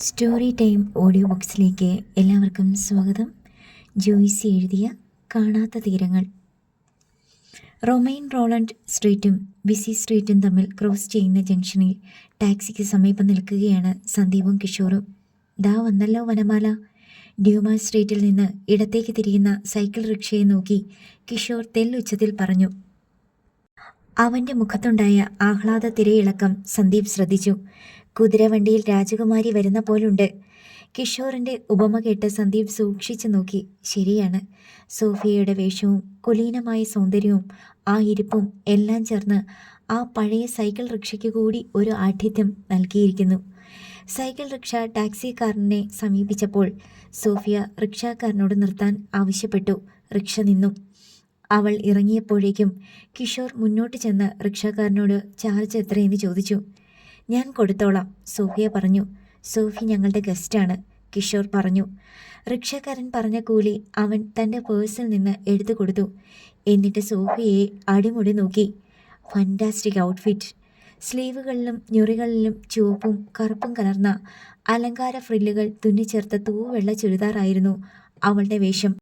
Story time audio ബുക്സിലേക്ക് എല്ലാവർക്കും സ്വാഗതം. ജോയ്സി എഴുതിയ കാണാത്ത തീരങ്ങൾ. റൊമൈൻ റോളണ്ട് സ്ട്രീറ്റും ബിസി സ്ട്രീറ്റും തമ്മിൽ ക്രോസ് ചെയ്യുന്ന ജംഗ്ഷനിൽ ടാക്സിക്ക് സമീപം നിൽക്കുകയാണ് സന്ദീപും കിഷോറും. ദാ വന്നല്ലോ വനമാല. ഡ്യൂമാ സ്ട്രീറ്റിൽ നിന്ന് ഇടത്തേക്ക് തിരിയുന്ന സൈക്കിൾ റിക്ഷയെ നോക്കി കിഷോർ തെല്ലുച്ചത്തിൽ പറഞ്ഞു. അവൻ്റെ മുഖത്തുണ്ടായ ആഹ്ലാദ തിരയിളക്കം സന്ദീപ് ശ്രദ്ധിച്ചു. കുതിരവണ്ടിയിൽ രാജകുമാരി വരുന്ന പോലുണ്ട്. കിഷോറിൻ്റെ ഉപമ കേട്ട് സന്ദീപ് സൂക്ഷിച്ചു നോക്കി. ശരിയാണ്, സോഫിയയുടെ വേഷവും കുലീനമായ സൗന്ദര്യവും ആ ഇരിപ്പും എല്ലാം ചേർന്ന് ആ പഴയ സൈക്കിൾ റിക്ഷയ്ക്ക് കൂടി ഒരു ആഠ്യത്യം നൽകിയിരിക്കുന്നു. സൈക്കിൾ റിക്ഷ ടാക്സിക്കാരനെ സമീപിച്ചപ്പോൾ സോഫിയ റിക്ഷാക്കാരനോട് നിർത്താൻ ആവശ്യപ്പെട്ടു. റിക്ഷ നിന്നു. അവൾ ഇറങ്ങിയപ്പോഴേക്കും കിഷോർ മുന്നോട്ട് ചെന്ന് റിക്ഷാക്കാരനോട് ചാർജ് എത്രയെന്ന് ചോദിച്ചു. ഞാൻ കൊടുത്തോളാം, സോഫിയ പറഞ്ഞു. സോഫി ഞങ്ങളുടെ ഗസ്റ്റാണ്, കിഷോർ പറഞ്ഞു. റിക്ഷക്കാരൻ പറഞ്ഞ കൂലി അവൻ തൻ്റെ പേഴ്സിൽ നിന്ന് എടുത്തു കൊടുത്തു. എന്നിട്ട് സോഫിയയെ അടിമുടി നോക്കി. Fantastic outfit. സ്ലീവുകളിലും ഞൊറികളിലും ചുവപ്പും കറുപ്പും കലർന്ന അലങ്കാര ഫ്രില്ലുകൾ തുന്നിച്ചേർത്ത തൂവെള്ള ചുരിദാറായിരുന്നു അവളുടെ വേഷം.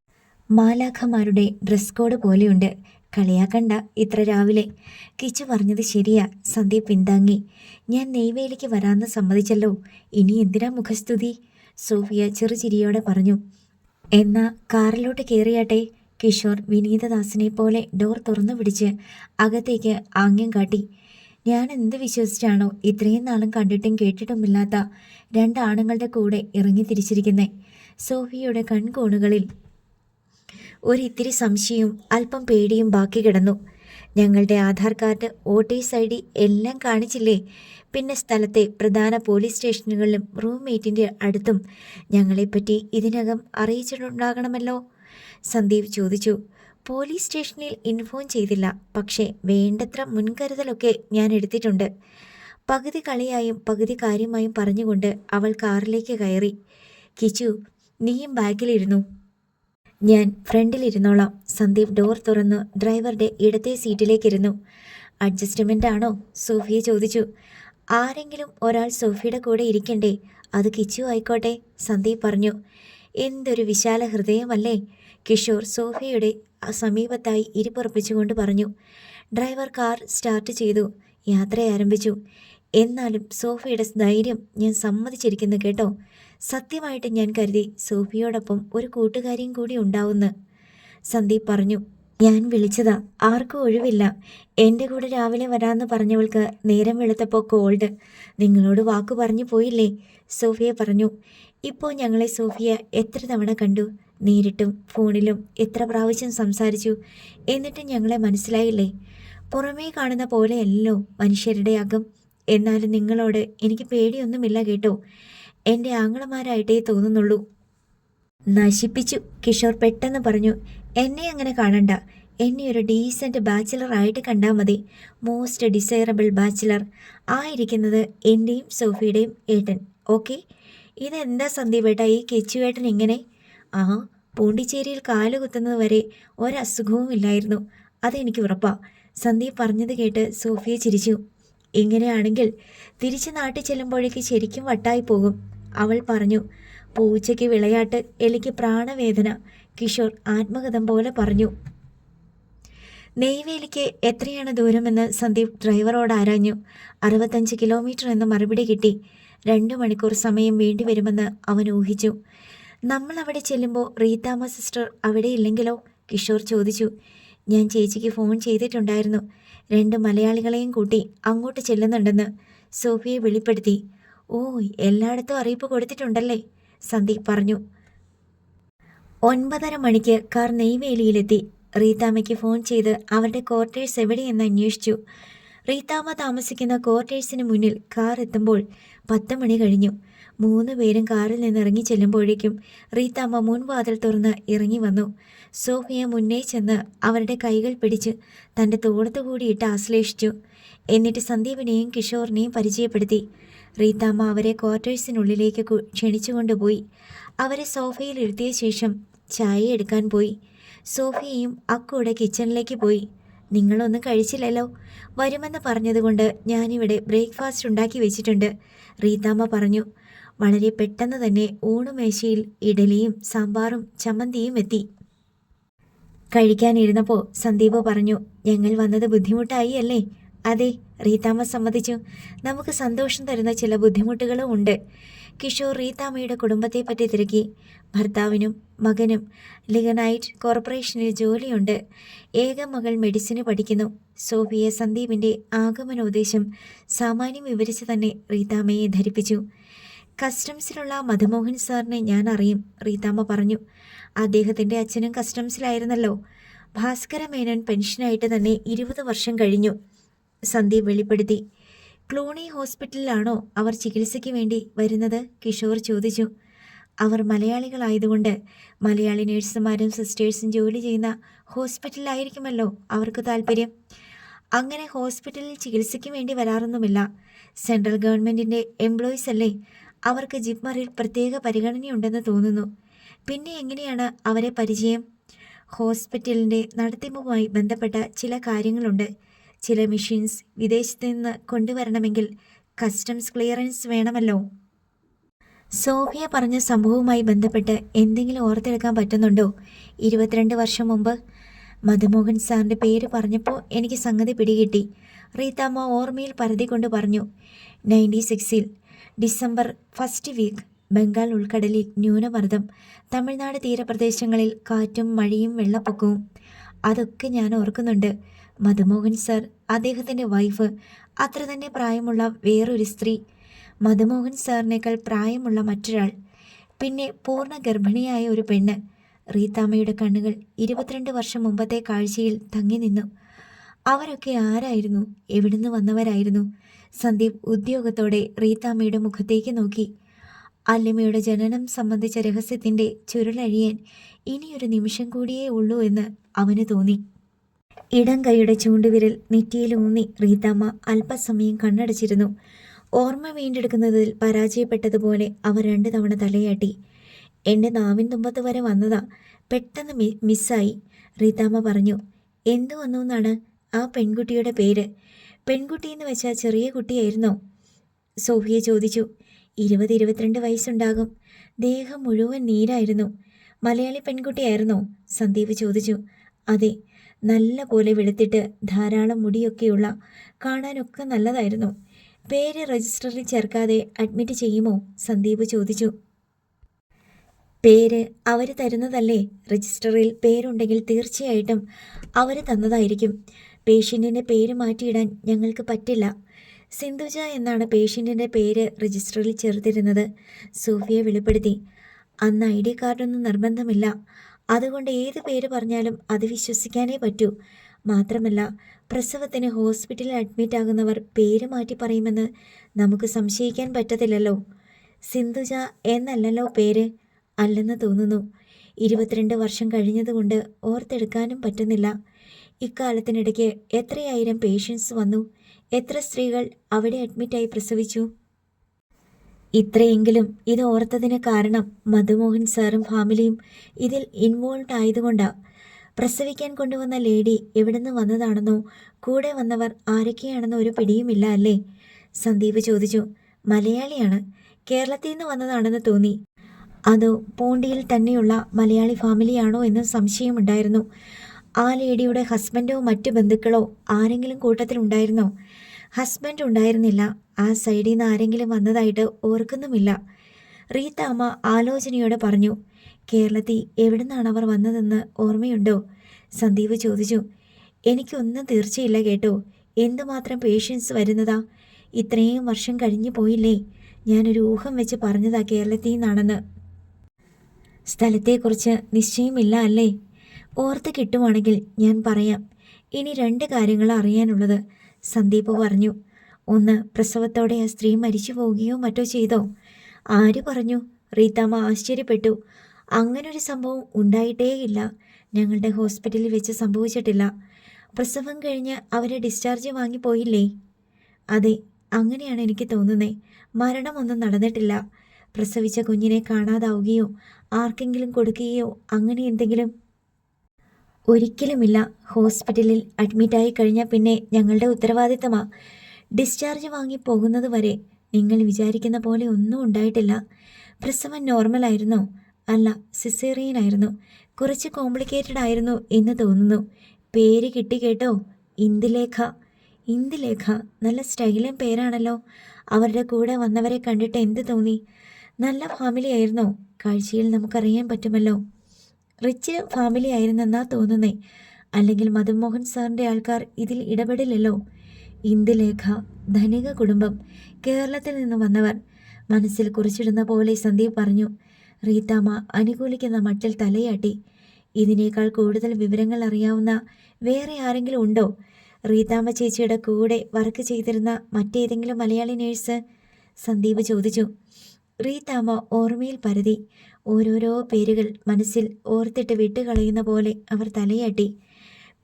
മാലാഖമാരുടെ ഡ്രസ് കോഡ് പോലെയുണ്ട്. കളിയാക്കണ്ട ഇത്ര രാവിലെ. കിച്ചു പറഞ്ഞത് ശരിയാ, സന്ദീപ് പിന്താങ്ങി. ഞാൻ നെയ്വേലിക്ക് വരാമെന്ന് സമ്മതിച്ചല്ലോ, ഇനി എന്തിനാ മുഖസ്തുതി, സോഫിയ ചെറുചിരിയോടെ പറഞ്ഞു. എന്നാ കാറിലോട്ട് കയറിയാട്ടെ. കിഷോർ വിനീതദാസിനെ പോലെ ഡോർ തുറന്നു പിടിച്ച് അകത്തേക്ക് ആംഗ്യം കാട്ടി. ഞാൻ എന്ത് വിശ്വസിച്ചാണോ ഇത്രയും നാളും കണ്ടിട്ടും കേട്ടിട്ടുമില്ലാത്ത രണ്ടാണുങ്ങളുടെ കൂടെ ഇറങ്ങി തിരിച്ചിരിക്കുന്നേ. സോഫിയയുടെ കൺകോണുകളിൽ ഒരിത്തിരി സംശയവും അല്പം പേടിയും ബാക്കി കിടന്നു. ഞങ്ങളുടെ ആധാർ കാർഡ്, വോട്ടേഴ്സ് ID എല്ലാം കാണിച്ചില്ലേ? പിന്നെ സ്ഥലത്തെ പ്രധാന പോലീസ് സ്റ്റേഷനുകളിലും റൂംമേറ്റിൻ്റെ അടുത്തും ഞങ്ങളെപ്പറ്റി ഇതിനകം അറിയിച്ചിട്ടുണ്ടാകണമല്ലോ, സന്ദീപ് ചോദിച്ചു. പോലീസ് സ്റ്റേഷനിൽ ഇൻഫോം ചെയ്തില്ല, പക്ഷേ വേണ്ടത്ര മുൻകരുതലൊക്കെ ഞാൻ എടുത്തിട്ടുണ്ട്. പകുതി കളിയായും പകുതി കാര്യമായും പറഞ്ഞുകൊണ്ട് അവൾ കാറിലേക്ക് കയറി. കിച്ചു, നീയും ബാക്കിലിരുന്നു, ഞാൻ ഫ്രണ്ടിലിരുന്നോളാം. സന്ദീപ് ഡോർ തുറന്നു ഡ്രൈവറുടെ ഇടത്തെ സീറ്റിലേക്കിരുന്നു. അഡ്ജസ്റ്റ്മെൻ്റ് ആണോ, സോഫിയ ചോദിച്ചു. ആരെങ്കിലും ഒരാൾ സോഫിയുടെ കൂടെ ഇരിക്കണ്ടേ? അത് കിച്ചു ആയിക്കോട്ടെ, സന്ദീപ് പറഞ്ഞു. എന്തൊരു വിശാല ഹൃദയമല്ലേ, കിഷോർ സോഫിയയുടെ സമീപത്തായി ഇരിപ്പുറപ്പിച്ചുകൊണ്ട് പറഞ്ഞു. ഡ്രൈവർ കാർ സ്റ്റാർട്ട് ചെയ്തു. യാത്ര ആരംഭിച്ചു. എന്നാലും സോഫിയുടെ ധൈര്യം ഞാൻ സമ്മതിച്ചിരിക്കുന്നു കേട്ടോ. സത്യമായിട്ട് ഞാൻ കരുതി സോഫിയോടൊപ്പം ഒരു കൂട്ടുകാരിയും കൂടി ഉണ്ടാവുമെന്ന്, സന്ദീപ് പറഞ്ഞു. ഞാൻ വിളിച്ചതാ, ആർക്കും ഒഴിവില്ല. എൻ്റെ കൂടെ രാവിലെ വരാമെന്ന് പറഞ്ഞവൾക്ക് നേരം വെളുത്തപ്പോൾ കോൾഡ്. നിങ്ങളോട് വാക്കു പറഞ്ഞു പോയില്ലേ, സോഫിയ പറഞ്ഞു. ഇപ്പോൾ ഞങ്ങളെ സോഫിയ എത്ര തവണ കണ്ടു, നേരിട്ടും ഫോണിലും എത്ര പ്രാവശ്യം സംസാരിച്ചു. എന്നിട്ടും ഞങ്ങളെ മനസ്സിലായില്ലേ? പുറമേ കാണുന്ന പോലെയല്ലോ മനുഷ്യരുടെ അകം. എന്നാലും നിങ്ങളോട് എനിക്ക് പേടിയൊന്നുമില്ല കേട്ടോ. എൻ്റെ ആങ്ങളമാരായിട്ടേ തോന്നുന്നുള്ളൂ. നശിപ്പിച്ചു, കിഷോർ പെട്ടെന്ന് പറഞ്ഞു. എന്നെ അങ്ങനെ കാണണ്ട. എന്നെ ഒരു ഡീസൻറ്റ് ബാച്ചിലർ ആയിട്ട് കണ്ടാൽ മതി. മോസ്റ്റ് ഡിസൈറബിൾ ബാച്ചിലർ ആയിരിക്കുന്നത് എൻ്റെയും സോഫിയുടെയും ഏട്ടൻ. ഓക്കെ? ഇതെന്താ സന്ദീപേട്ട ഈ കിച്ചുവേട്ടൻ ഇങ്ങനെ? ആ, പോണ്ടിച്ചേരിയിൽ കാലുകുത്തുന്നത് വരെ ഒരസുഖവും ഇല്ലായിരുന്നു, അതെനിക്ക് ഉറപ്പാ, സന്ദീപ് പറഞ്ഞത് കേട്ട് സോഫിയ ചിരിച്ചു. ഇങ്ങനെയാണെങ്കിൽ തിരിച്ച് നാട്ടിൽ ചെല്ലുമ്പോഴേക്ക് ശരിക്കും വട്ടായി പോകും, അവൾ പറഞ്ഞു. പൂച്ചയ്ക്ക് വിളയാട്ട്, എലിക്ക് പ്രാണവേദന, കിഷോർ ആത്മകഥം പോലെ പറഞ്ഞു. നെയ്വേലിക്ക് എത്രയാണ് ദൂരമെന്ന് സന്ദീപ് ഡ്രൈവറോട് ആരാഞ്ഞു. 65 കിലോമീറ്റർ എന്ന് മറുപടി കിട്ടി. 2 മണിക്കൂർ സമയം വേണ്ടിവരുമെന്ന് അവൻ ഊഹിച്ചു. നമ്മൾ അവിടെ ചെല്ലുമ്പോൾ റീതാമ്മ സിസ്റ്റർ അവിടെ ഇല്ലെങ്കിലോ, കിഷോർ ചോദിച്ചു. ഞാൻ ചേച്ചിക്ക് ഫോൺ ചെയ്തിട്ടുണ്ടായിരുന്നു. 2 മലയാളികളെയും കൂട്ടി അങ്ങോട്ട് ചെല്ലുന്നുണ്ടെന്ന് സോഫിയെ വെളിപ്പെടുത്തി. ഓ, എല്ലായിടത്തും അറിയിപ്പ് കൊടുത്തിട്ടുണ്ടല്ലേ, സന്ദീപ് പറഞ്ഞു. 9:30 മണിക്ക് കാർ നെയ്വേലിയിലെത്തി. റീതാമ്മയ്ക്ക് ഫോൺ ചെയ്ത് അവരുടെ ക്വാർട്ടേഴ്സ് എവിടെയെന്ന് അന്വേഷിച്ചു. റീതാമ്മ താമസിക്കുന്ന ക്വാർട്ടേഴ്സിന് മുന്നിൽ കാർ എത്തുമ്പോൾ 10 മണി കഴിഞ്ഞു. 3 പേരും കാറിൽ നിന്ന് ഇറങ്ങി ചെല്ലുമ്പോഴേക്കും റീതാമ്മ മുൻവാതിൽ തുറന്ന് ഇറങ്ങി വന്നു. സോഫിയ മുന്നേ ചെന്ന് അവരുടെ കൈകൾ പിടിച്ച് തൻ്റെ തോളത്ത് കൂടിയിട്ട് ആശ്ലേഷിച്ചു. എന്നിട്ട് സന്ദീപിനെയും കിഷോറിനെയും പരിചയപ്പെടുത്തി. റീതാമ്മ അവരെ ക്വാർട്ടേഴ്സിനുള്ളിലേക്ക് ക്ഷണിച്ചുകൊണ്ടുപോയി. അവരെ സോഫയിൽ ഇരുത്തിയ ശേഷം ചായ എടുക്കാൻ പോയി. സോഫിയയും അക്കൂടെ കിച്ചണിലേക്ക് പോയി. നിങ്ങളൊന്നും കഴിച്ചില്ലല്ലോ, വരുമെന്ന് പറഞ്ഞതുകൊണ്ട് ഞാനിവിടെ ബ്രേക്ക്ഫാസ്റ്റ് ഉണ്ടാക്കി വെച്ചിട്ടുണ്ട്, റീതാമ്മ പറഞ്ഞു. വളരെ പെട്ടെന്ന് തന്നെ ഊണുമേശയിൽ ഇഡലിയും സാമ്പാറും ചമ്മന്തിയും എത്തി. കഴിക്കാനിരുന്നപ്പോൾ സന്ദീപ് പറഞ്ഞു, ഞങ്ങൾ വന്നത് ബുദ്ധിമുട്ടായി അല്ലേ? അതെ, റീതാമ്മ സമ്മതിച്ചു. നമുക്ക് സന്തോഷം തരുന്ന ചില ബുദ്ധിമുട്ടുകളും ഉണ്ട്. കിഷോർ റീതാമ്മയുടെ കുടുംബത്തെപ്പറ്റി തിരക്കി. ഭർത്താവിനും മകനും ലിഗ്നൈറ്റ് കോർപ്പറേഷനിൽ ജോലിയുണ്ട്. ഏക മകൾ മെഡിസിന് പഠിക്കുന്നു. സോഫിയ സന്ദീപിൻ്റെ ആഗമനോദ്ദേശം സാമാന്യം വിവരിച്ച് തന്നെ റീതാമ്മയെ ധരിപ്പിച്ചു. കസ്റ്റംസിലുള്ള മധുമോഹൻ സാറിനെ ഞാൻ അറിയും, റീതാമ്മ പറഞ്ഞു. അദ്ദേഹത്തിൻ്റെ അച്ഛനും കസ്റ്റംസിലായിരുന്നല്ലോ. ഭാസ്കര മേനോൻ പെൻഷനായിട്ട് തന്നെ 20 വർഷം കഴിഞ്ഞു, സന്ദീപ് വെളിപ്പെടുത്തി. ക്ലൂണി ഹോസ്പിറ്റലിലാണോ അവർ ചികിത്സയ്ക്ക് വേണ്ടി വരുന്നത്? കിഷോർ ചോദിച്ചു. അവർ മലയാളികളായതുകൊണ്ട് മലയാളി നഴ്സുമാരും സിസ്റ്റേഴ്സും ജോലി ചെയ്യുന്ന ഹോസ്പിറ്റലിലായിരിക്കുമല്ലോ അവർക്ക് താല്പര്യം. അങ്ങനെ ഹോസ്പിറ്റലിൽ ചികിത്സയ്ക്ക് വേണ്ടി വരാറൊന്നുമില്ല. സെൻട്രൽ ഗവൺമെൻറ്റിൻ്റെ എംപ്ലോയീസ് അല്ലേ. അവർക്ക് ജിപ്മറിൽ പ്രത്യേക പരിഗണനയുണ്ടെന്ന് തോന്നുന്നു. പിന്നെ എങ്ങനെയാണ് അവരെ പരിചയം? ഹോസ്പിറ്റലിൻ്റെ നടത്തിപ്പുമായി ബന്ധപ്പെട്ട ചില കാര്യങ്ങളുണ്ട്. ചില മെഷീൻസ് വിദേശത്ത് നിന്ന് കൊണ്ടുവരണമെങ്കിൽ കസ്റ്റംസ് ക്ലിയറൻസ് വേണമല്ലോ. സോഫിയ പറഞ്ഞ സംഭവവുമായി ബന്ധപ്പെട്ട് എന്തെങ്കിലും ഓർത്തെടുക്കാൻ പറ്റുന്നുണ്ടോ? 22 വർഷം മുമ്പ് മധുമോഹൻ സാറിൻ്റെ പേര് പറഞ്ഞപ്പോൾ എനിക്ക് സംഗതി പിടികിട്ടി. റീതാമ്മ ഓർമ്മയിൽ പരതിക്കൊണ്ട് പറഞ്ഞു. 96-ൽ ഡിസംബർ ഫസ്റ്റ് വീക്ക് ബംഗാൾ ഉൾക്കടലിൽ ന്യൂനമർദ്ദം. തമിഴ്നാട് തീരപ്രദേശങ്ങളിൽ കാറ്റും മഴയും വെള്ളപ്പൊക്കവും. അതൊക്കെ ഞാൻ ഓർക്കുന്നുണ്ട്. മധുമോഹൻ സാർ, അദ്ദേഹത്തിൻ്റെ വൈഫ്, അത്ര തന്നെ പ്രായമുള്ള വേറൊരു സ്ത്രീ, മധുമോഹൻ സാറിനേക്കാൾ പ്രായമുള്ള മറ്റൊരാൾ, പിന്നെ പൂർണ്ണ ഗർഭിണിയായ ഒരു പെണ്ണ്. റീതാമ്മയുടെ കണ്ണുകൾ 22 വർഷം മുമ്പത്തെ കാഴ്ചയിൽ തങ്ങി നിന്നു. അവരൊക്കെ ആരായിരുന്നു? എവിടുന്ന് വന്നവരായിരുന്നു? സന്ദീപ് ഉദ്യോഗത്തോടെ റീതാമ്മയുടെ മുഖത്തേക്ക് നോക്കി. അല്ലിമയുടെ ജനനം സംബന്ധിച്ച രഹസ്യത്തിൻ്റെ ചുരുളഴിയാൻ ഇനിയൊരു നിമിഷം കൂടിയേ ഉള്ളൂ എന്ന് അവന് തോന്നി. ഇടം കൈയുടെ ചൂണ്ടുവിരൽ നെറ്റിയിലൂന്നി റീതാമ്മ അല്പസമയം കണ്ണടച്ചിരുന്നു. ഓർമ്മ വീണ്ടെടുക്കുന്നതിൽ പരാജയപ്പെട്ടതുപോലെ അവർ 2 തവണ തലയാട്ടി. എൻ്റെ നാവിൻ തുമ്പത്ത് വരെ വന്നതാ, പെട്ടെന്ന് മിസ്സായി, റീതാമ്മ പറഞ്ഞു. എന്തു വന്നു എന്നാണ് ആ പെൺകുട്ടിയുടെ പേര്? പെൺകുട്ടിയെന്ന് വെച്ചാൽ ചെറിയ കുട്ടിയായിരുന്നോ? സോഫിയ ചോദിച്ചു. 20-22 വയസ്സുണ്ടാകും. ദേഹം മുഴുവൻ നീരായിരുന്നു. മലയാളി പെൺകുട്ടിയായിരുന്നോ? സന്ദീപ് ചോദിച്ചു. അതെ, നല്ല പോലെ വെളുത്തിട്ട് ധാരാളം മുടിയൊക്കെയുള്ള, കാണാനൊക്കെ നല്ലതായിരുന്നു. പേര് രജിസ്റ്ററിൽ ചേർക്കാതെ അഡ്മിറ്റ് ചെയ്യുമോ? സന്ദീപ് ചോദിച്ചു. പേര് അവർ തരുന്നതല്ലേ. രജിസ്റ്ററിൽ പേരുണ്ടെങ്കിൽ തീർച്ചയായിട്ടും അവർ തന്നതായിരിക്കും. പേഷ്യൻറ്റിൻ്റെ പേര് മാറ്റിയിടാൻ ഞങ്ങൾക്ക് പറ്റില്ല. സിന്ധുജ എന്നാണ് പേഷ്യൻറ്റിൻ്റെ പേര് രജിസ്റ്ററിൽ ചേർത്തിരുന്നത്, സോഫിയ വെളിപ്പെടുത്തി. അന്ന് ID കാർഡൊന്നും നിർബന്ധമില്ല. അതുകൊണ്ട് ഏത് പേര് പറഞ്ഞാലും അത് വിശ്വസിക്കാനേ പറ്റൂ. മാത്രമല്ല, പ്രസവത്തിന് ഹോസ്പിറ്റലിൽ അഡ്മിറ്റ് ആകുന്നവർ പേര് മാറ്റി പറയുമെന്ന് നമുക്ക് സംശയിക്കാൻ പറ്റത്തില്ലല്ലോ. സിന്ധുജ എന്നല്ലല്ലോ പേര്? അല്ലെന്ന് തോന്നുന്നു. 22 വർഷം കഴിഞ്ഞതുകൊണ്ട് ഓർത്തെടുക്കാനും പറ്റുന്നില്ല. ഇക്കാലത്തിനിടയ്ക്ക് എത്രയായിരം പേഷ്യൻസ് വന്നു, എത്ര സ്ത്രീകൾ അവിടെ അഡ്മിറ്റായി പ്രസവിച്ചു. ഇത്രയെങ്കിലും ഇത് ഓർത്തതിന് കാരണം മധുമോഹൻ സാറും ഫാമിലിയും ഇതിൽ ഇൻവോൾവ് ആയതുകൊണ്ടാണ്. പ്രസവിക്കാൻ കൊണ്ടുവന്ന ലേഡി എവിടുന്ന് വന്നതാണെന്നോ കൂടെ വന്നവർ ആരൊക്കെയാണെന്നോ ഒരു പിടിയുമില്ല അല്ലേ? സന്ദീപ് ചോദിച്ചു. മലയാളിയാണ്. കേരളത്തിൽ നിന്ന് വന്നതാണെന്ന് തോന്നി. അതോ പൂണ്ടിയിൽ തന്നെയുള്ള മലയാളി ഫാമിലിയാണോ എന്ന് സംശയമുണ്ടായിരുന്നു. ആ ലേഡിയുടെ ഹസ്ബൻഡോ മറ്റു ബന്ധുക്കളോ ആരെങ്കിലും കൂട്ടത്തിലുണ്ടായിരുന്നോ? ഹസ്ബൻഡ് ഉണ്ടായിരുന്നില്ല. ആ സൈഡിൽ നിന്ന് ആരെങ്കിലും വന്നതായിട്ട് ഓർക്കുന്നുമില്ല, റീതാമ്മ ആലോചനയോടെ പറഞ്ഞു. കേരളത്തിൽ എവിടുന്നാണ് അവർ വന്നതെന്ന് ഓർമ്മയുണ്ടോ? സന്ദീപ് ചോദിച്ചു. എനിക്കൊന്നും തീർച്ചയില്ല കേട്ടോ. എന്തുമാത്രം പേഷ്യൻസ് വരുന്നതാ. ഇത്രയും വർഷം കഴിഞ്ഞു പോയില്ലേ. ഞാനൊരു ഊഹം വെച്ച് പറഞ്ഞതാ കേരളത്തിൽ നിന്നാണെന്ന്. സ്ഥലത്തെക്കുറിച്ച് നിശ്ചയമില്ല അല്ലേ? ഓർത്ത് കിട്ടുവാണെങ്കിൽ ഞാൻ പറയാം. ഇനി 2 കാര്യങ്ങൾ അറിയാനുള്ളത്, സന്ദീപ് പറഞ്ഞു. ഒന്ന്, പ്രസവത്തോടെ ആ സ്ത്രീ മരിച്ചു പോവുകയോ മറ്റോ ചെയ്തോ? ആര് പറഞ്ഞു? റീതാമ്മ ആശ്ചര്യപ്പെട്ടു. അങ്ങനൊരു സംഭവം ഉണ്ടായിട്ടേയില്ല. ഞങ്ങളുടെ ഹോസ്പിറ്റലിൽ വെച്ച് സംഭവിച്ചിട്ടില്ല. പ്രസവം കഴിഞ്ഞ് അവരെ ഡിസ്ചാർജ് വാങ്ങിപ്പോയില്ലേ? അതെ, അങ്ങനെയാണ് എനിക്ക് തോന്നുന്നത്. മരണമൊന്നും നടന്നിട്ടില്ല. പ്രസവിച്ച കുഞ്ഞിനെ കാണാതാവുകയോ ആർക്കെങ്കിലും കൊടുക്കുകയോ അങ്ങനെ എന്തെങ്കിലും? ഒരിക്കലുമില്ല. ഹോസ്പിറ്റലിൽ അഡ്മിറ്റായി കഴിഞ്ഞാൽ പിന്നെ ഞങ്ങളുടെ ഉത്തരവാദിത്തമാണ്. ഡിസ്ചാർജ് വാങ്ങി പോകുന്നത് വരെ നിങ്ങൾ വിചാരിക്കുന്ന പോലെ ഒന്നും ഉണ്ടായിട്ടില്ല. പ്രസവം നോർമലായിരുന്നോ? അല്ല, സിസേറിയൻ ആയിരുന്നു. കുറച്ച് കോംപ്ലിക്കേറ്റഡ് ആയിരുന്നു എന്ന് തോന്നുന്നു. പേര് കിട്ടി കേട്ടോ, ഇന്ദുലേഖ. ഇന്ദുലേഖ, നല്ല സ്റ്റൈലൻ പേരാണല്ലോ. അവരുടെ കൂടെ വന്നവരെ കണ്ടിട്ട് എന്ത് തോന്നി? നല്ല ഫാമിലി ആയിരുന്നോ? കാഴ്ചയിൽ നമുക്കറിയാൻ പറ്റുമല്ലോ. റിച്ച് ഫാമിലി ആയിരുന്നെന്നാ തോന്നുന്നേ. അല്ലെങ്കിൽ മദൻമോഹൻ സാറിൻ്റെ ആൾക്കാർ ഇതിൽ ഇടപെടില്ലല്ലോ. ഇന്ദുലേഖ, ധനിക കുടുംബം, കേരളത്തിൽ നിന്ന് വന്നവർ. മനസ്സിൽ കുറിച്ചിടുന്ന പോലെ സന്ദീപ് പറഞ്ഞു. റീതാമ്മ അനുകൂലിക്കുന്ന മട്ടിൽ തലയാട്ടി. ഇതിനേക്കാൾ കൂടുതൽ വിവരങ്ങൾ അറിയാവുന്ന വേറെ ആരെങ്കിലും ഉണ്ടോ? റീതാമ്മ ചേച്ചിയുടെ കൂടെ വർക്ക് ചെയ്തിരുന്ന മറ്റേതെങ്കിലും മലയാളി നേഴ്സ്? സന്ദീപ് ചോദിച്ചു. റീതാമ്മ ഓർമ്മയിൽ പരതി. ഓരോരോ പേരുകൾ മനസ്സിൽ ഓർത്തിട്ട് വിട്ടുകളയുന്ന പോലെ അവർ തലയാട്ടി.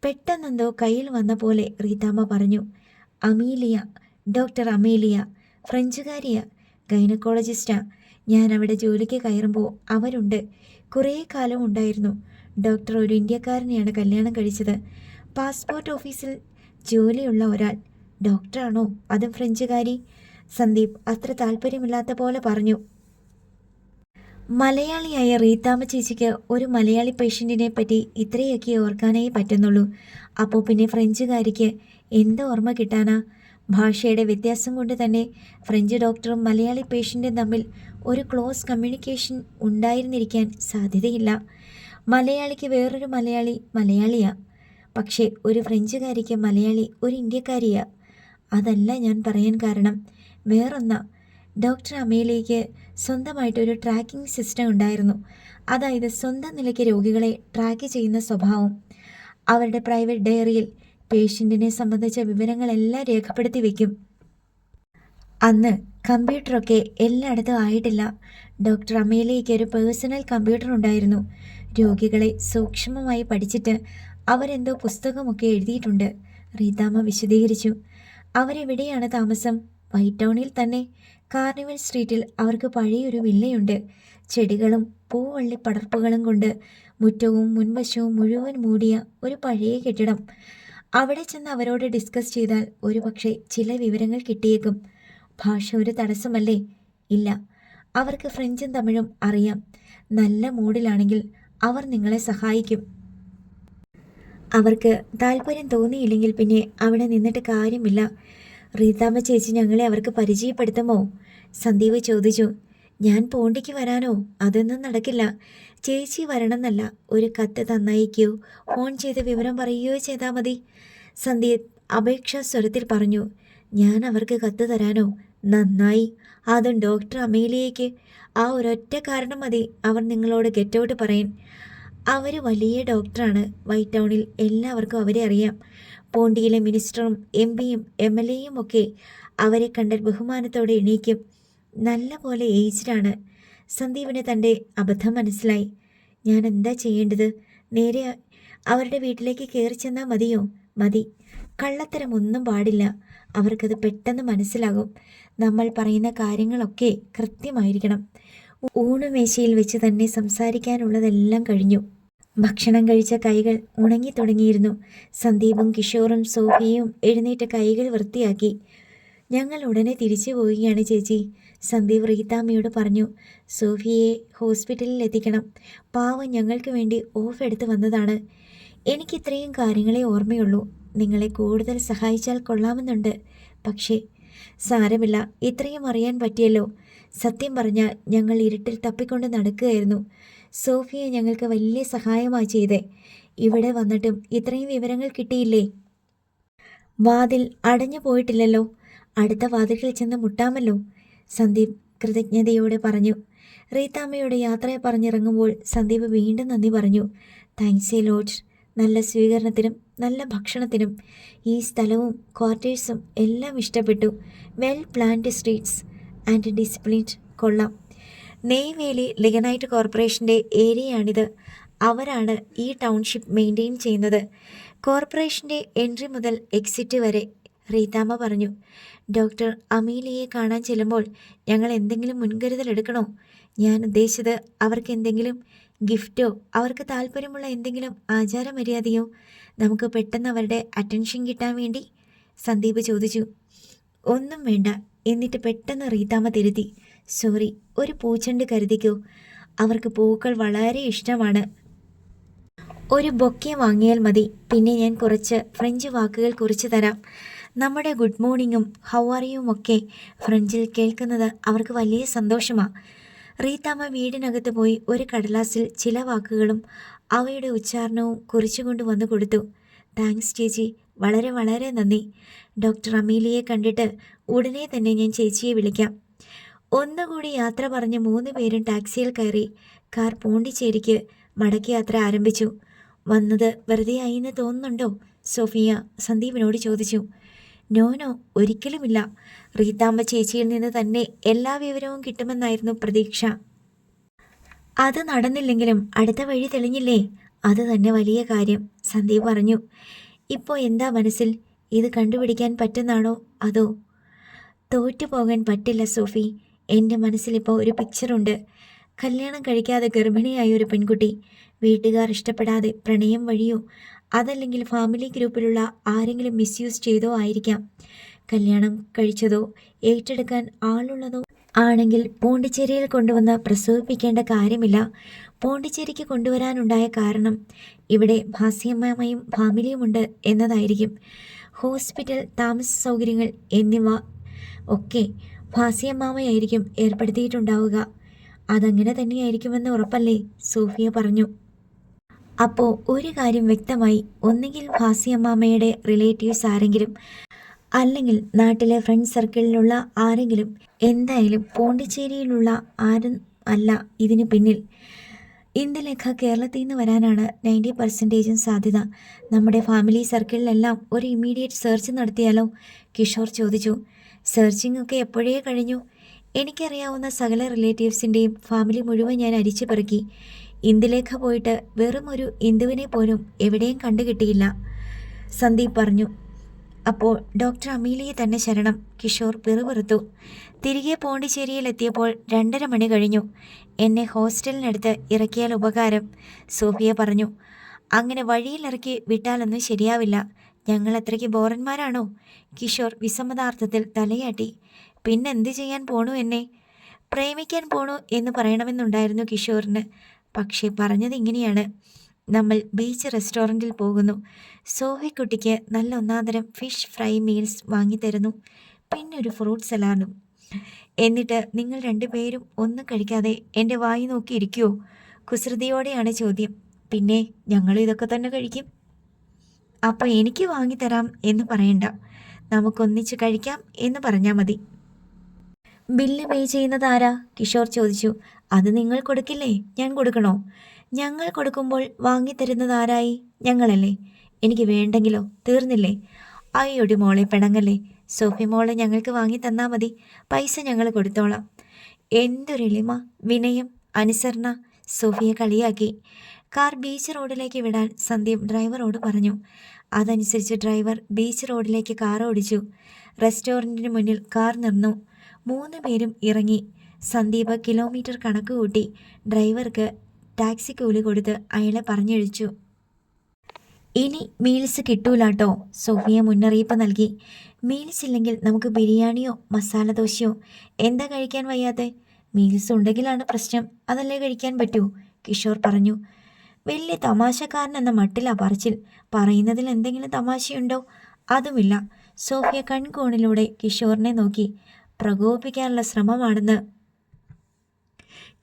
പെട്ടെന്നെന്തോ കയ്യിൽ വന്ന പോലെ റീതാമ്മ പറഞ്ഞു. Amelia, doctor Amelia. ഫ്രഞ്ചുകാരിയ, ഗൈനക്കോളജിസ്റ്റാ. ഞാൻ അവിടെ ജോലിക്ക് കയറുമ്പോൾ അവരുണ്ട്. കുറേ കാലം ഉണ്ടായിരുന്നു. ഡോക്ടർ ഒരു ഇന്ത്യക്കാരനെയാണ് കല്യാണം കഴിച്ചത്. പാസ്പോർട്ട് ഓഫീസിൽ ജോലിയുള്ള ഒരാൾ. ഡോക്ടറാണോ? അതും ഫ്രഞ്ചുകാരി? സന്ദീപ് അത്ര താല്പര്യമില്ലാത്ത പോലെ പറഞ്ഞു. മലയാളിയായ റീതാമ്മ ചേച്ചിക്ക് ഒരു മലയാളി പേഷ്യൻറ്റിനെ പറ്റി ഇത്രയൊക്കെ ഓർക്കാനേ പറ്റുന്നുള്ളൂ. അപ്പോൾ പിന്നെ ഫ്രഞ്ചുകാരിക്ക് എന്ത് ഓർമ്മ കിട്ടാനാ? ഭാഷയുടെ വ്യത്യാസം കൊണ്ട് തന്നെ ഫ്രഞ്ച് ഡോക്ടറും മലയാളി പേഷ്യൻറ്റും തമ്മിൽ ഒരു ക്ലോസ് കമ്മ്യൂണിക്കേഷൻ ഉണ്ടായിരുന്നിരിക്കാൻ സാധ്യതയില്ല. മലയാളിക്ക് വേറൊരു മലയാളി മലയാളിയാ. പക്ഷേ ഒരു ഫ്രഞ്ചുകാരിക്ക് മലയാളി ഒരു ഇന്ത്യക്കാരിയാ. അതല്ല ഞാൻ പറയാൻ കാരണം. വേറൊന്നാ. ഡോക്ടർ അമേലിയയ്ക്ക് സ്വന്തമായിട്ടൊരു ട്രാക്കിംഗ് സിസ്റ്റം ഉണ്ടായിരുന്നു. അതായത് സ്വന്തം നിലയ്ക്ക് രോഗികളെ ട്രാക്ക് ചെയ്യുന്ന സ്വഭാവം. അവരുടെ പ്രൈവറ്റ് ഡയറിയിൽ പേഷ്യൻറ്റിനെ സംബന്ധിച്ച വിവരങ്ങളെല്ലാം രേഖപ്പെടുത്തി വയ്ക്കും. അന്ന് കമ്പ്യൂട്ടറൊക്കെ എല്ലായിടത്തും ആയിട്ടില്ല. ഡോക്ടർ അമേലിയയ്ക്ക് ഒരു പേഴ്സണൽ കമ്പ്യൂട്ടർ ഉണ്ടായിരുന്നു. രോഗികളെ സൂക്ഷ്മമായി പഠിച്ചിട്ട് അവരെന്തോ പുസ്തകമൊക്കെ എഴുതിയിട്ടുണ്ട്. റീതാമ്മ വിശദീകരിച്ചു. അവരെവിടെയാണ് താമസം? വൈറ്റ് ടൗണിൽ തന്നെ. കാർണിവൽ സ്ട്രീറ്റിൽ അവർക്ക് പഴയൊരു വില്ലയുണ്ട്. ചെടികളും പൂവള്ളി പടർപ്പുകളും കൊണ്ട് മുറ്റവും മുൻവശവും മുഴുവൻ മൂടിയ ഒരു പഴയ കെട്ടിടം. അവിടെ ചെന്ന് അവരോട് ഡിസ്കസ് ചെയ്താൽ ഒരുപക്ഷെ ചില വിവരങ്ങൾ കിട്ടിയേക്കും. ഭാഷ ഒരു തടസ്സമല്ലേ? ഇല്ല, അവർക്ക് ഫ്രഞ്ചും തമിഴും അറിയാം. നല്ല മൂഡിലാണെങ്കിൽ അവർ നിങ്ങളെ സഹായിക്കും. അവർക്ക് താല്പര്യം തോന്നിയില്ലെങ്കിൽ പിന്നെ അവിടെ നിന്നിട്ട് കാര്യമില്ല. റീതാമ്മ ചേച്ചി ഞങ്ങളെ അവർക്ക് പരിചയപ്പെടുത്തുമോ? സന്ദീപ് ചോദിച്ചു. ഞാൻ പോണ്ടിക്ക് വരാനോ? അതൊന്നും നടക്കില്ല. ചേച്ചി വരണമെന്നല്ല, ഒരു കത്ത് തന്നയക്കുകയോ ഫോൺ ചെയ്ത് വിവരം പറയുകയോ ചെയ്താൽ മതി. സന്ദീപ് അപേക്ഷാ സ്വരത്തിൽ പറഞ്ഞു. ഞാൻ അവർക്ക് കത്ത് തരാനോ? നന്നായി. അതും ഡോക്ടർ അമേലിയയ്ക്ക്. ആ ഒരൊറ്റ കാരണം മതി അവർ നിങ്ങളോട് ഗെറ്റ് ഔട്ട് പറയാൻ. അവർ വലിയ ഡോക്ടറാണ്. വൈറ്റ് ടൗണിൽ എല്ലാവർക്കും അവരെ അറിയാം. പോണ്ടിയിലെ മിനിസ്റ്ററും എം പിയും എം എൽ എയും ഒക്കെ അവരെ കണ്ടാൽ ബഹുമാനത്തോടെ എണീക്കും. നല്ല പോലെ ഏജ്ഡാണ്. സന്ദീപിന് തൻ്റെ അബദ്ധം മനസ്സിലായി. ഞാൻ എന്താ ചെയ്യേണ്ടത്? നേരെ അവരുടെ വീട്ടിലേക്ക് കയറി ചെന്നാൽ മതിയോ? മതി. കള്ളത്തരമൊന്നും പാടില്ല. അവർക്കത് പെട്ടെന്ന് മനസ്സിലാകും. നമ്മൾ പറയുന്ന കാര്യങ്ങളൊക്കെ കൃത്യമായിരിക്കണം. ഊണുമേശയിൽ വെച്ച് തന്നെ സംസാരിക്കാനുള്ളതെല്ലാം കഴിഞ്ഞു. ഭക്ഷണം കഴിച്ച കൈകൾ ഉണങ്ങി തുടങ്ങിയിരുന്നു. സന്ദീപും കിഷോറും സോഫിയയും എഴുന്നേറ്റ് കൈകൾ വൃത്തിയാക്കി. ഞങ്ങൾ ഉടനെ തിരിച്ചു പോവുകയാണ് ചേച്ചി, സന്ദീപ് റീതാമ്മയോട് പറഞ്ഞു. സോഫിയയെ ഹോസ്പിറ്റലിൽ എത്തിക്കണം. പാവം ഞങ്ങൾക്ക് വേണ്ടി ഓഫ് എടുത്ത് വന്നതാണ്. എനിക്കിത്രയും കാര്യങ്ങളെ ഓർമ്മയുള്ളൂ. നിങ്ങളെ കൂടുതൽ സഹായിച്ചാൽ കൊള്ളാമെന്നുണ്ട്. പക്ഷേ സാരമില്ല, ഇത്രയും അറിയാൻ പറ്റിയല്ലോ. സത്യം പറഞ്ഞാൽ ഞങ്ങൾ ഇരുട്ടിൽ തപ്പിക്കൊണ്ട് നടക്കുകയായിരുന്നു. സോഫിയ ഞങ്ങൾക്ക് വലിയ സഹായമായി ചെയ്തേ. ഇവിടെ വന്നിട്ടും ഇത്രയും വിവരങ്ങൾ കിട്ടിയില്ലേ? വാതിൽ അടഞ്ഞു പോയിട്ടില്ലല്ലോ. അടുത്ത വാതിൽക്കിൽ ചെന്ന് മുട്ടാമല്ലോ, സന്ദീപ് കൃതജ്ഞതയോടെ പറഞ്ഞു. റീതാമ്മയോട് യാത്രയെ പറഞ്ഞിറങ്ങുമ്പോൾ സന്ദീപ് വീണ്ടും നന്ദി പറഞ്ഞു. Thanks a lot. നല്ല സ്വീകരണത്തിനും നല്ല ഭക്ഷണത്തിനും. ഈ സ്ഥലവും ക്വാർട്ടേഴ്സും എല്ലാം ഇഷ്ടപ്പെട്ടു. Well planned streets and disciplined. കൊള്ളാം. നെയ്വേലി ലിഗ്നൈറ്റ് കോർപ്പറേഷൻ്റെ ഏരിയയാണിത്. അവരാണ് ഈ ടൗൺഷിപ്പ് മെയിൻറ്റെയിൻ ചെയ്യുന്നത്. കോർപ്പറേഷൻ്റെ എൻട്രി മുതൽ എക്സിറ്റ് വരെ. റീതാമ്മ പറഞ്ഞു. ഡോക്ടർ അമീലിയെ കാണാൻ ചെല്ലുമ്പോൾ ഞങ്ങൾ എന്തെങ്കിലും മുൻകരുതൽ എടുക്കണോ? ഞാൻ ഉദ്ദേശിച്ചത് അവർക്ക് എന്തെങ്കിലും ഗിഫ്റ്റോ അവർക്ക് താല്പര്യമുള്ള എന്തെങ്കിലും ആചാരമര്യാദയോ നമുക്ക് പെട്ടെന്ന് അവരുടെ അറ്റൻഷൻ കിട്ടാൻ വേണ്ടി? സന്ദീപ് ചോദിച്ചു. ഒന്നും വേണ്ട. എന്നിട്ട് പെട്ടെന്ന് റീതാമ്മ തിരുത്തി. സോറി, ഒരു പൂച്ചെണ്ട് കരുതിക്കോ. അവർക്ക് പൂക്കൾ വളരെ ഇഷ്ടമാണ്. ഒരു ബൊക്കെ വാങ്ങിയാൽ മതി. പിന്നെ ഞാൻ കുറച്ച് ഫ്രഞ്ച് വാക്കുകൾ കുറിച്ച് തരാം. നമ്മുടെ ഗുഡ് മോർണിംഗും ഹൗ ആർ യുവും ഒക്കെ ഫ്രഞ്ചിൽ കേൾക്കുന്നത് അവർക്ക് വലിയ സന്തോഷമാണ്. റീതാമ്മ വീടിനകത്ത് പോയി ഒരു കടലാസിൽ ചില വാക്കുകളും അവയുടെ ഉച്ചാരണവും കുറിച്ചുകൊണ്ട് വന്നു കൊടുത്തു. താങ്ക്സ് ചേച്ചി, വളരെ വളരെ നന്ദി. ഡോക്ടർ അമീലിയെ കണ്ടിട്ട് ഉടനെ തന്നെ ഞാൻ ചേച്ചിയെ വിളിക്കാം. ഒന്നുകൂടി യാത്ര പറഞ്ഞ് 3 പേരും ടാക്സിയിൽ കയറി. കാർ പോണ്ടിച്ചേരിക്ക് മടക്കയാത്ര ആരംഭിച്ചു. വന്നത് വെറുതെ ആയിന്ന് തോന്നുന്നുണ്ടോ? സോഫിയ സന്ദീപിനോട് ചോദിച്ചു. നോ, ഒരിക്കലുമില്ല. റീതാമ്മ ചേച്ചിയിൽ നിന്ന് തന്നെ എല്ലാ വിവരവും കിട്ടുമെന്നായിരുന്നു പ്രതീക്ഷ. അത് നടന്നില്ലെങ്കിലും അടുത്ത വഴി തെളിഞ്ഞില്ലേ? അത് തന്നെ വലിയ കാര്യം, സന്ദീപ് പറഞ്ഞു. ഇപ്പോൾ എന്താ മനസ്സിൽ? ഇത് കണ്ടുപിടിക്കാൻ പറ്റുന്നാണോ അതോ? തോറ്റുപോകാൻ പറ്റില്ല സോഫി. എൻ്റെ മനസ്സിലിപ്പോൾ ഒരു പിക്ചറുണ്ട്. കല്യാണം കഴിക്കാതെ ഗർഭിണിയായ ഒരു പെൺകുട്ടി. വീട്ടുകാർ ഇഷ്ടപ്പെടാതെ പ്രണയം വഴിയോ അതല്ലെങ്കിൽ ഫാമിലി ഗ്രൂപ്പിലുള്ള ആരെങ്കിലും മിസ്യൂസ് ചെയ്തോ ആയിരിക്കാം. കല്യാണം കഴിച്ചതോ ഏറ്റെടുക്കാൻ ആളുള്ളതോ ആണെങ്കിൽ പോണ്ടിച്ചേരിയിൽ കൊണ്ടുവന്ന് പ്രസവിപ്പിക്കേണ്ട കാര്യമില്ല. പോണ്ടിച്ചേരിക്ക് കൊണ്ടുവരാനുണ്ടായ കാരണം ഇവിടെ ഭാസ്യമ്മയും ഫാമിലിയുമുണ്ട് എന്നതായിരിക്കും. ഹോസ്പിറ്റൽ, താമസ സൗകര്യങ്ങൾ എന്നിവ ഒക്കെ ഭാസ്യമ്മാമയായിരിക്കും ഏർപ്പെടുത്തിയിട്ടുണ്ടാവുക. അതങ്ങനെ തന്നെയായിരിക്കുമെന്ന് ഉറപ്പല്ലേ? സോഫിയ പറഞ്ഞു. അപ്പോൾ ഒരു കാര്യം വ്യക്തമായി. ഒന്നുകിൽ ഭാസ്യമ്മാമയുടെ റിലേറ്റീവ്സ് ആരെങ്കിലും, അല്ലെങ്കിൽ നാട്ടിലെ ഫ്രണ്ട് സർക്കിളിലുള്ള ആരെങ്കിലും. എന്തായാലും പോണ്ടിച്ചേരിയിലുള്ള ആരും അല്ല ഇതിന് പിന്നിൽ. ഇന്ദുലേഖ കേരളത്തിൽ നിന്ന് വരാനാണ് 90% സാധ്യത. നമ്മുടെ ഫാമിലി സർക്കിളിലെല്ലാം ഒരു ഇമ്മീഡിയറ്റ് സെർച്ച് നടത്തിയാലോ? കിഷോർ ചോദിച്ചു. സെർച്ചിങ് ഒക്കെ എപ്പോഴേ കഴിഞ്ഞു. എനിക്കറിയാവുന്ന സകല റിലേറ്റീവ്സിൻ്റെയും ഫാമിലി മുഴുവൻ ഞാൻ അരിച്ചു പെറുക്കി. ഇന്ദുലേഖ പോയിട്ട് വെറും ഒരു ഇന്ദുവിനെ പോലും എവിടെയും കണ്ടുകിട്ടിയില്ല, സന്ദീപ് പറഞ്ഞു. അപ്പോൾ ഡോക്ടർ അമീലിയെ തന്നെ ശരണം, കിഷോർ പിറുപിറുത്തു. തിരികെ പോണ്ടിച്ചേരിയിലെത്തിയപ്പോൾ 2:30 മണി കഴിഞ്ഞു. എന്നെ ഹോസ്റ്റലിനടുത്ത് ഇറക്കിയാൽ ഉപകാരം, സോഫിയ പറഞ്ഞു. അങ്ങനെ വഴിയിലിറക്കി വിട്ടാലൊന്നും ശരിയാവില്ല. ഞങ്ങൾ അത്രയ്ക്ക് ബോറന്മാരാണോ? കിഷോർ വിസമ്മതാർത്ഥത്തിൽ തലയാട്ടി. പിന്നെന്ത് ചെയ്യാൻ പോണു എന്നെ? പ്രേമിക്കാൻ പോണു എന്ന് പറയണമെന്നുണ്ടായിരുന്നു കിഷോറിന്. പക്ഷേ പറഞ്ഞത് ഇങ്ങനെയാണ്. നമ്മൾ ബീച്ച് റെസ്റ്റോറൻറ്റിൽ പോകുന്നു. സോഫിക്കുട്ടിക്ക് നല്ല ഒന്നാന്തരം ഫിഷ് ഫ്രൈ മീൽസ് വാങ്ങിത്തരുന്നു. പിന്നെ ഒരു ഫ്രൂട്ട് സലാഡും. എന്നിട്ട് നിങ്ങൾ 2 പേരും ഒന്നും കഴിക്കാതെ എൻ്റെ വായി നോക്കിയിരിക്കുമോ? കുസൃതിയോടെയാണ് ചോദ്യം. പിന്നെ ഞങ്ങൾ ഇതൊക്കെ തന്നെ കഴിക്കും. അപ്പോൾ എനിക്ക് വാങ്ങിത്തരാം എന്ന് പറയണ്ട, നമുക്കൊന്നിച്ച് കഴിക്കാം എന്ന് പറഞ്ഞാൽ മതി. ബില്ല് പേ ചെയ്യുന്നത് ആരാ? കിഷോർ ചോദിച്ചു. അത് നിങ്ങൾ കൊടുക്കില്ലേ? ഞാൻ കൊടുക്കണോ? ഞങ്ങൾ കൊടുക്കുമ്പോൾ വാങ്ങിത്തരുന്നത് ആരായി? ഞങ്ങളല്ലേ. എനിക്ക് വേണ്ടെങ്കിലോ? തീർന്നില്ലേ? അയ്യോടി മോളെ, പിണങ്ങല്ലേ. സോഫി മോളെ ഞങ്ങൾക്ക് വാങ്ങി തന്നാൽ മതി. പൈസ ഞങ്ങൾ കൊടുത്തോളാം. എന്തൊരെളിമ, വിനയം, അനുസരണ. സോഫിയെ കളിയാക്കി. കാർ ബീച്ച് റോഡിലേക്ക് വിടാൻ സന്ദീപ് ഡ്രൈവറോട് പറഞ്ഞു. അതനുസരിച്ച് ഡ്രൈവർ ബീച്ച് റോഡിലേക്ക് കാർ ഓടിച്ചു. റെസ്റ്റോറൻറ്റിന് മുന്നിൽ കാർ നിർന്നു. 3 പേരും ഇറങ്ങി. സന്ദീപ് കിലോമീറ്റർ കണക്ക് കൂട്ടി ഡ്രൈവർക്ക് ടാക്സി കൂലി കൊടുത്ത് അയാളെ പറഞ്ഞഴിച്ചു. ഇനി മീൽസ് കിട്ടൂലാട്ടോ, സോഫിയ മുന്നറിയിപ്പ് നൽകി. മീൽസ് ഇല്ലെങ്കിൽ നമുക്ക് ബിരിയാണിയോ മസാല ദോശയോ. എന്താ കഴിക്കാൻ വയ്യാതെ? മീൽസ് ഉണ്ടെങ്കിലാണ് പ്രശ്നം, അതല്ലേ കഴിക്കാൻ പറ്റൂ, കിഷോർ പറഞ്ഞു. വലിയ തമാശക്കാരനെന്ന മട്ടിലാ പറച്ചിൽ. പറയുന്നതിൽ എന്തെങ്കിലും തമാശയുണ്ടോ? അതുമില്ല. സോഫിയ കൺകോണിലൂടെ കിഷോറിനെ നോക്കി. പ്രകോപിപ്പിക്കാനുള്ള ശ്രമമാണെന്ന്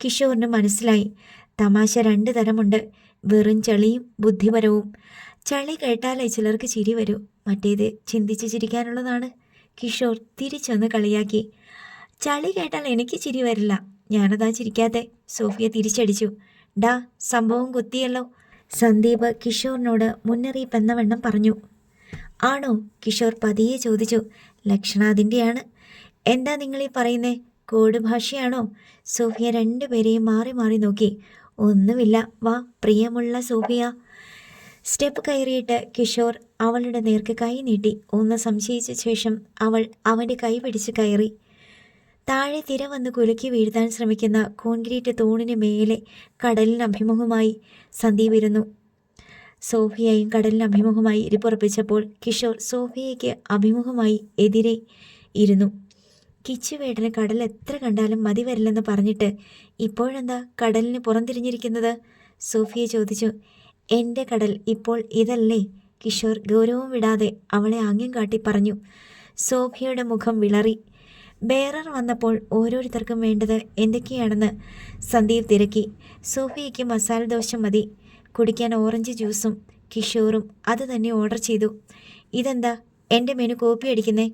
കിഷോറിന് മനസ്സിലായി. തമാശ 2 തരമുണ്ട്. വെറും ചളിയും ബുദ്ധിപരവും. ചളി കേട്ടാലേ ചിലർക്ക് ചിരി വരൂ, മറ്റേത് ചിന്തിച്ച് ചിരിക്കാനുള്ളതാണ്. കിഷോർ തിരിച്ചൊന്ന് കളിയാക്കി. ചളി കേട്ടാൽ എനിക്ക് ചിരി വരില്ല, ഞാനതാ ചിരിക്കാതെ, സോഫിയ തിരിച്ചടിച്ചു. ഡാ, സംഭവം കുത്തിയല്ലോ, സന്ദീപ് കിഷോറിനോട് മുന്നറിയിപ്പെന്ന വണ്ണം പറഞ്ഞു. ആണോ? കിഷോർ പതിയെ ചോദിച്ചു. ലക്ഷണാതിൻ്റെയാണ്. എന്താ നിങ്ങളീ പറയുന്നേ? കോഡ് ഭാഷയാണോ? സോഫിയ 2 പേരെയും മാറി മാറി നോക്കി. ഒന്നുമില്ല, വാ പ്രിയമുള്ള സോഫിയ. സ്റ്റെപ്പ് കയറിയിട്ട് കിഷോർ അവളുടെ നേർക്ക് കൈ നീട്ടി. ഒന്ന് സംശയിച്ച ശേഷം അവൾ അവൻ്റെ കൈ പിടിച്ച് കയറി. താഴെ തിര വന്ന് കുലുക്കി വീഴ്ത്താൻ ശ്രമിക്കുന്ന കോൺക്രീറ്റ് തൂണിന് മേലെ കടലിന് അഭിമുഖമായി സന്ദീപ് ഇരുന്നു. സോഫിയയും കടലിന് അഭിമുഖമായി ഇരിപ്പുറപ്പിച്ചപ്പോൾ കിഷോർ സോഫിയയ്ക്ക് അഭിമുഖമായി എതിരെ ഇരുന്നു. കിച്ചുവേട്ടന് കടൽ എത്ര കണ്ടാലും മതി വരില്ലെന്ന് പറഞ്ഞിട്ട് ഇപ്പോഴെന്താ കടലിന് പുറംതിരിഞ്ഞിരിക്കുന്നത്? സോഫിയ ചോദിച്ചു. എൻ്റെ കടൽ ഇപ്പോൾ ഇതല്ലേ? കിഷോർ ഗൗരവം വിടാതെ അവളെ ആംഗ്യം കാട്ടി പറഞ്ഞു. സോഫിയയുടെ മുഖം വിളറി. ബേറർ വന്നപ്പോൾ ഓരോരുത്തർക്കും വേണ്ടത് എന്തൊക്കെയാണെന്ന് സന്ദീപ് തിരക്കി. സോഫിയയ്ക്ക് മസാല ദോശ മതി, കുടിക്കാൻ ഓറഞ്ച് ജ്യൂസും. കിഷോറും അത് തന്നെ ഓർഡർ ചെയ്തു. ഇതെന്താ എൻ്റെ മെനു കോപ്പി അടിക്കുന്നേ?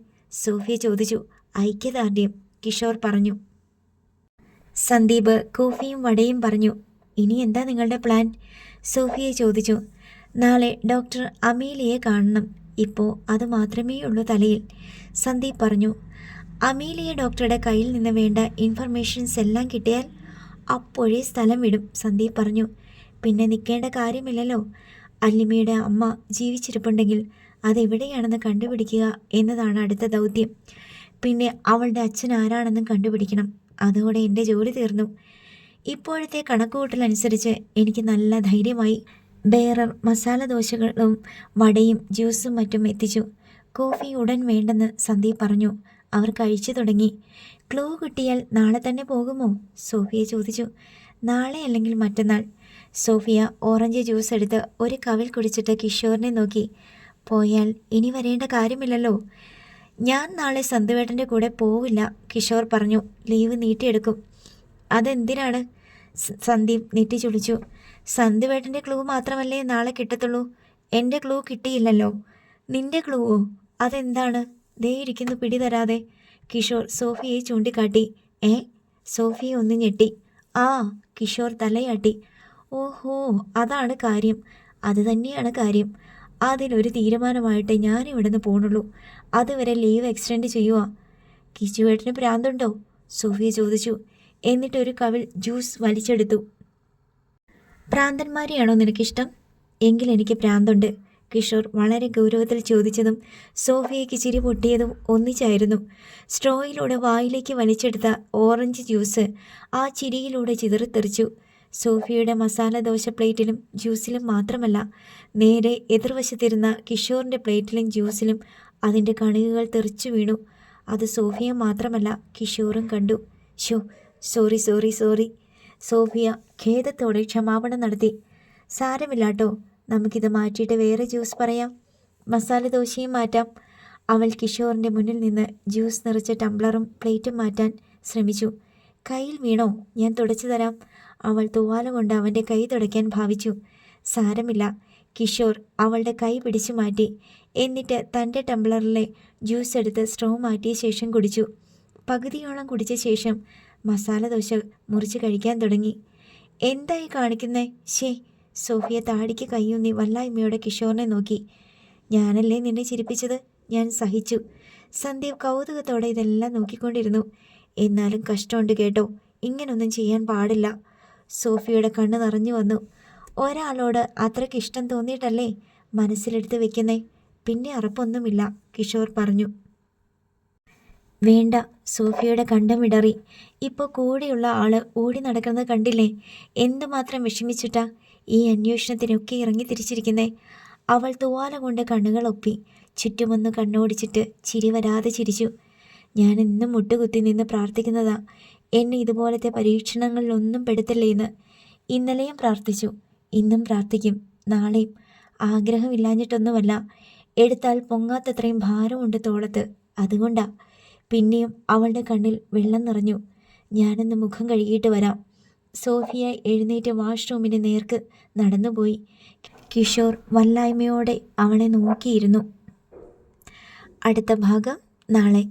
സോഫിയ ചോദിച്ചു. ഐക്യദാർഢ്യം, കിഷോർ പറഞ്ഞു. സന്ദീപ് കോഫിയും വടയും പറഞ്ഞു. ഇനി എന്താ നിങ്ങളുടെ പ്ലാൻ? സോഫിയ ചോദിച്ചു. നാളെ ഡോക്ടർ അമീലിയെ കാണണം. ഇപ്പോൾ അത് മാത്രമേ ഉള്ളൂ തലയിൽ, സന്ദീപ് പറഞ്ഞു. അമീലിയ ഡോക്ടറുടെ കയ്യിൽ നിന്ന് വേണ്ട ഇൻഫർമേഷൻസ് എല്ലാം കിട്ടിയാൽ അപ്പോഴേ സ്ഥലം വിടും, സന്ദീപ് പറഞ്ഞു. പിന്നെ നിൽക്കേണ്ട കാര്യമില്ലല്ലോ. അല്ലിമയുടെ അമ്മ ജീവിച്ചിരിപ്പുണ്ടെങ്കിൽ അതെവിടെയാണെന്ന് കണ്ടുപിടിക്കുക എന്നതാണ് അടുത്ത ദൗത്യം. പിന്നെ അവളുടെ അച്ഛൻ ആരാണെന്നും കണ്ടുപിടിക്കണം. അതോടെ എൻ്റെ ജോലി തീർന്നു. ഇപ്പോഴത്തെ കണക്കുകൂട്ടലനുസരിച്ച് എനിക്ക് നല്ല ധൈര്യമായി. ബേറർ മസാല ദോശകളും വടയും ജ്യൂസും മറ്റും എത്തിച്ചു. കോഫി ഉടൻ വേണ്ടെന്ന് സന്ദീപ് പറഞ്ഞു. അവർ കഴിച്ചു തുടങ്ങി. ക്ലൂ കിട്ടിയാൽ നാളെ തന്നെ പോകുമോ? സോഫിയ ചോദിച്ചു. നാളെ അല്ലെങ്കിൽ മറ്റന്നാൾ. സോഫിയ ഓറഞ്ച് ജ്യൂസ് എടുത്ത് ഒരു കവിൽ കുടിച്ചിട്ട് കിഷോറിനെ നോക്കി. പോയാൽ ഇനി വരേണ്ട കാര്യമില്ലല്ലോ. ഞാൻ നാളെ സന്ദീപേട്ടൻ്റെ കൂടെ പോവില്ല, കിഷോർ പറഞ്ഞു. ലീവ് നീട്ടിയെടുക്കും. അതെന്തിനാണ്? സന്ദീപ് നെറ്റി ചുളിച്ചു. സന്ദീപേട്ടൻ്റെ ക്ലൂ മാത്രമല്ലേ നാളെ കിട്ടത്തുള്ളൂ. എൻ്റെ ക്ലൂ കിട്ടിയില്ലല്ലോ. നിന്റെ ക്ലൂവോ? അതെന്താണ്? ദേ ഇരിക്കുന്നു പിടിതരാതെ. കിഷോർ സോഫിയെ ചൂണ്ടിക്കാട്ടി. സോഫിയ ഒന്ന് ഞെട്ടി. ആ, കിഷോർ തലയാട്ടി. ഓഹോ, അതാണ് കാര്യം. അത് തന്നെയാണ് കാര്യം. അതിലൊരു തീരുമാനമായിട്ട് ഞാൻ ഇവിടുന്ന് പോണുള്ളൂ. അതുവരെ ലീവ് എക്സ്റ്റെൻഡ് ചെയ്യുക. കിച്ചുവേട്ടന് ഭ്രാന്തുണ്ടോ? സോഫിയ ചോദിച്ചു. എന്നിട്ടൊരു കവിൾ ജ്യൂസ് വലിച്ചെടുത്തു. ഭ്രാന്തന്മാരെയാണോ നിനക്കിഷ്ടം? എങ്കിൽ എനിക്ക് ഭ്രാന്തുണ്ട്, കിഷോർ വളരെ ഗൗരവത്തിൽ ചോദിച്ചതും സോഫിയയ്ക്ക് ചിരി പൊട്ടിയതും ഒന്നിച്ചായിരുന്നു. സ്ട്രോയിലൂടെ വായിലേക്ക് വലിച്ചെടുത്ത ഓറഞ്ച് ജ്യൂസ് ആ ചിരിയിലൂടെ ചിതറിത്തെറിച്ചു. സോഫിയയുടെ മസാല ദോശ പ്ലേറ്റിലും ജ്യൂസിലും മാത്രമല്ല, നേരെ എതിർവശത്തിരുന്ന കിഷോറിൻ്റെ പ്ലേറ്റിലും ജ്യൂസിലും അതിൻ്റെ കണികകൾ തെറിച്ചു വീണു. അത് സോഫിയ മാത്രമല്ല, കിഷോറും കണ്ടു. സോറി. സോഫിയ ഖേദത്തോടെ ക്ഷമാപണം നടത്തി. സാരമില്ലാട്ടോ, നമുക്കിത് മാറ്റിയിട്ട് വേറെ ജ്യൂസ് പറയാം. മസാല ദോശയും മാറ്റാം. അവൾ കിഷോറിൻ്റെ മുന്നിൽ നിന്ന് ജ്യൂസ് നിറച്ച ടംബ്ലറും പ്ലേറ്റും മാറ്റാൻ ശ്രമിച്ചു. കയ്യിൽ വീണോ? ഞാൻ തുടച്ചു തരാം. അവൾ തുവാല കൊണ്ട് അവൻ്റെ കൈ തുടയ്ക്കാൻ ഭാവിച്ചു. സാരമില്ല. കിഷോർ അവളുടെ കൈ പിടിച്ചു മാറ്റി. എന്നിട്ട് തൻ്റെ ടംബ്ലറിലെ ജ്യൂസ് എടുത്ത് സ്ട്രോ മാറ്റിയ ശേഷം കുടിച്ചു. പകുതിയോളം കുടിച്ച ശേഷം മസാല ദോശ മുറിച്ച് കഴിക്കാൻ തുടങ്ങി. എന്തായി കാണിക്കുന്നേ? സോഫിയ താടിക്ക് കൈയൂന്നി വല്ലായ്മയോടെ കിഷോറിനെ നോക്കി. ഞാനല്ലേ നിന്നെ ചിരിപ്പിച്ചത്, ഞാൻ സഹിച്ചു. സന്ദീപ് കൗതുകത്തോടെ ഇതെല്ലാം നോക്കിക്കൊണ്ടിരുന്നു. എന്നാലും കഷ്ടമുണ്ട് കേട്ടോ, ഇങ്ങനൊന്നും ചെയ്യാൻ പാടില്ല. സോഫിയയുടെ കണ്ണ് നിറഞ്ഞു വന്നു. ഒരാളോട് അത്രയ്ക്ക് ഇഷ്ടം തോന്നിയിട്ടല്ലേ മനസ്സിലെടുത്ത് വെക്കുന്നേ? പിന്നെ അറപ്പൊന്നുമില്ല, കിഷോർ പറഞ്ഞു. വേണ്ട, സോഫിയയുടെ കണ്ടമിടറി. ഇപ്പോൾ കൂടെയുള്ള ആള് ഓടി നടക്കുന്നത് കണ്ടില്ലേ? എന്തുമാത്രം വിഷമിച്ചിട്ടാ ഈ അന്വേഷണത്തിനൊക്കെ ഇറങ്ങി തിരിച്ചിരിക്കുന്നേ. അവൾ തുവാല കൊണ്ട് കണ്ണുകൾ ഒപ്പി. ചുറ്റുമൊന്ന് കണ്ണോടിച്ചിട്ട് ചിരി വരാതെ ചിരിച്ചു. ഞാൻ എന്നും മുട്ടുകുത്തി നിന്ന് പ്രാർത്ഥിക്കുന്നതാ, എന്നെ ഇതുപോലത്തെ പരീക്ഷണങ്ങളിലൊന്നും പെടുത്തല്ലേന്ന്. ഇന്നലെയും പ്രാർത്ഥിച്ചു, ഇന്നും പ്രാർത്ഥിക്കും, നാളെയും. ആഗ്രഹമില്ലാഞ്ഞിട്ടൊന്നുമല്ല, എടുത്താൽ പൊങ്ങാത്തത്രയും ഭാരമുണ്ട് തോളത്ത്, അതുകൊണ്ടാ. പിന്നെയും അവളുടെ കണ്ണിൽ വെള്ളം നിറഞ്ഞു. ഞാനൊന്ന് മുഖം കഴുകിയിട്ട് വരാം. സോഫിയ എഴുന്നേറ്റ് വാഷ്റൂമിന് നേർക്ക് നടന്നുപോയി. കിഷോർ വല്ലായ്മയോടെ അവളെ നോക്കിയിരുന്നു. അടുത്ത ഭാഗം നാളെ.